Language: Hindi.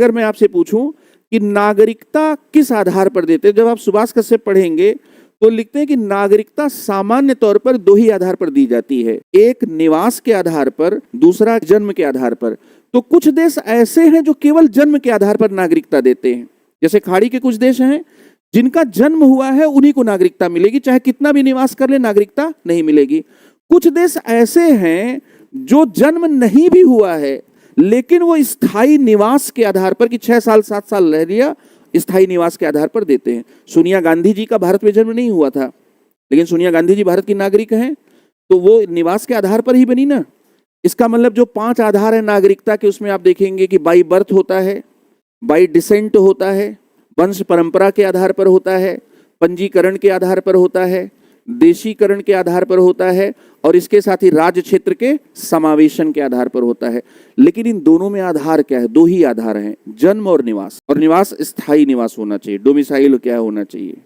अगर मैं आपसे पूछूं कि नागरिकता किस आधार पर देते हैं, जब आप सुभाष कश्यप पढ़ेंगे तो लिखते हैं कि नागरिकता सामान्य तौर पर दो ही आधार पर दी जाती है, एक निवास के आधार पर, दूसरा जन्म के आधार पर। तो कुछ देश ऐसे हैं जो केवल जन्म के आधार पर नागरिकता देते हैं, जैसे खाड़ी के कुछ देश हैं जिनका जन्म हुआ है उन्हीं को नागरिकता मिलेगी, चाहे कितना भी निवास कर ले नागरिकता नहीं मिलेगी। कुछ देश ऐसे हैं जो जन्म नहीं भी हुआ है लेकिन वो स्थायी निवास के आधार पर कि 6 साल 7 साल रह लिया, स्थायी निवास के आधार पर देते हैं। सोनिया गांधी जी का भारत में जन्म नहीं हुआ था, लेकिन सोनिया गांधी जी भारत की नागरिक हैं, तो वो निवास के आधार पर ही बनी ना। इसका मतलब जो 5 आधार है नागरिकता के, उसमें आप देखेंगे कि बाई बर्थ होता है, बाई डिसेंट होता है, वंश परंपरा के आधार पर होता है, पंजीकरण के आधार पर होता है, देशीकरण के आधार पर होता है, और इसके साथ ही राज्य क्षेत्र के समावेशन के आधार पर होता है। लेकिन इन दोनों में आधार क्या है? दो ही आधार हैं, जन्म और निवास। और निवास स्थायी निवास होना चाहिए, डोमिसाइल क्या होना चाहिए।